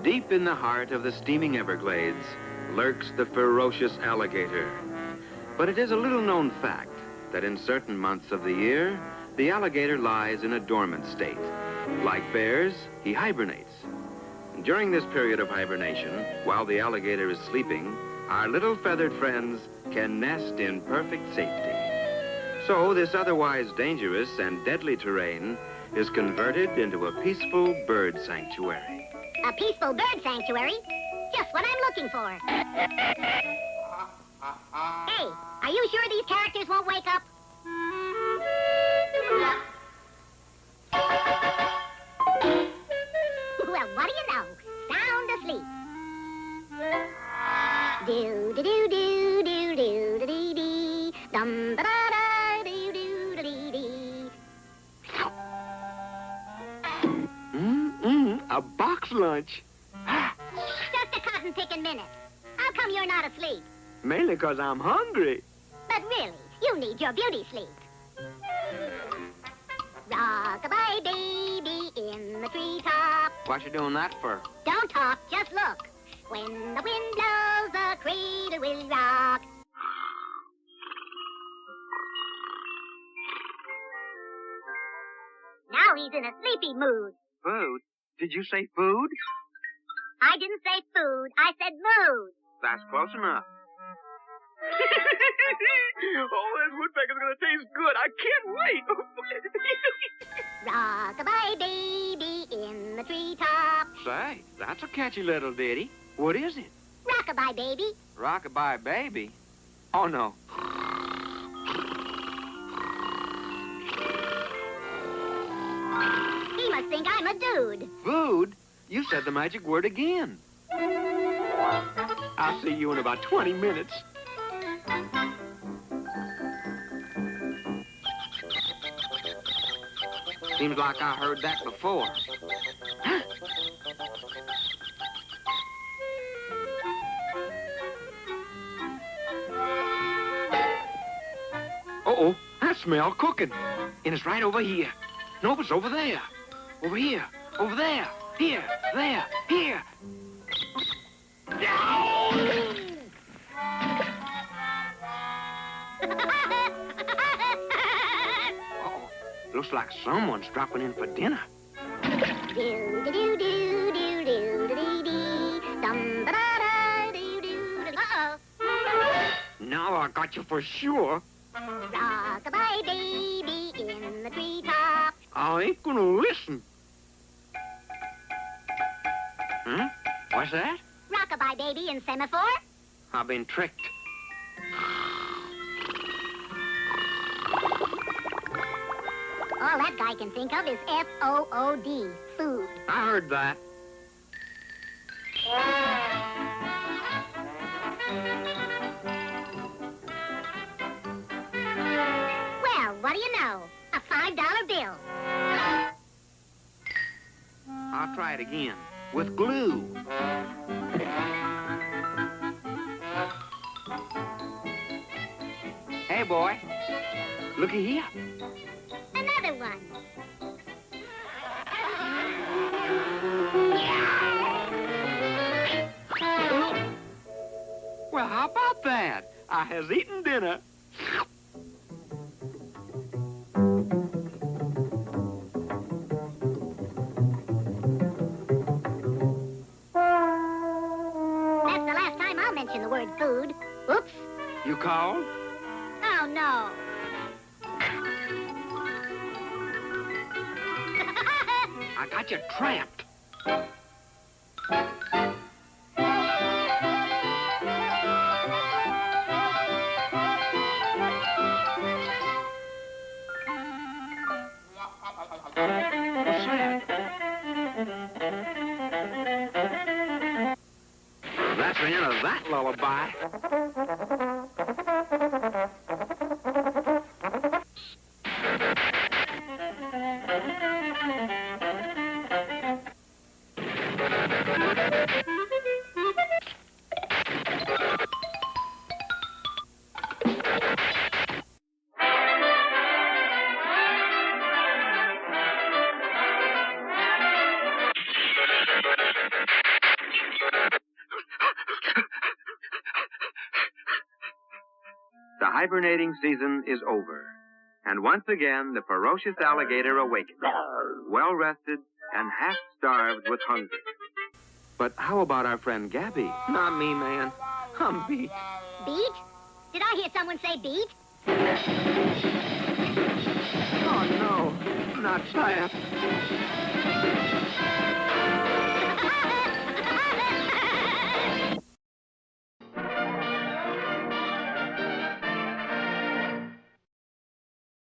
Deep in the heart of the steaming Everglades lurks the ferocious alligator. But it is a little-known fact that in certain months of the year, the alligator lies in a dormant state. Like bears, he hibernates. During this period of hibernation, while the alligator is sleeping, our little feathered friends can nest in perfect safety. So this otherwise dangerous and deadly terrain is converted into a peaceful bird sanctuary. A peaceful bird sanctuary? Just what I'm looking for. Hey, are you sure these characters won't wake up? Well, what do you know? Sound asleep. Do-do-do-do-do-do-do-dee-dee. Dum-da-da-da-do-do-do-dee-dee. A box lunch. Just a cotton-picking minute. How come you're not asleep? Mainly 'cause I'm hungry. But really, you need your beauty sleep. Rock-a-bye baby in the treetop. What you doing that for? Don't talk, just look. When the wind blows, the cradle will rock. Now he's in a sleepy mood. Food? Did you say food? I didn't say food, I said mood. That's close enough. Oh, this woodpecker's gonna taste good. I can't wait. Rock-a-bye baby in the treetop. Say, that's a catchy little ditty. What is it? Rock-a-bye baby. Rock-a-bye baby? Oh, no. He must think I'm a dude. Food? You said the magic word again. I'll see you in about 20 minutes. Seems like I heard that before. Uh-oh, I smell cooking. And it's right over here. No, it's over there. Over here. Over there. Here. There. Here. Uh-oh. Looks like someone's dropping in for dinner. Uh-oh. Now I got you for sure. Rock-a-bye baby in the treetop. I ain't gonna listen. Huh? What's that? Rock-a-bye baby in semaphore. I've been tricked. All that guy can think of is F-O-O-D, food. I heard that. Well, what do you know? A $5 bill. I'll try it again. With glue. Hey, boy. Looky here. Another one. Well, how about that? I has eaten dinner. That's the last time I'll mention the word food. Oops. You called? Oh, no. I got you trapped. What's that? That's the end of that lullaby. hibernating season is over. And once again, the ferocious alligator awakens, well-rested and half-starved with hunger. But how about our friend Gabby? Not me, man. I'm beat. Beat? Did I hear someone say beat? Oh, no. Not that.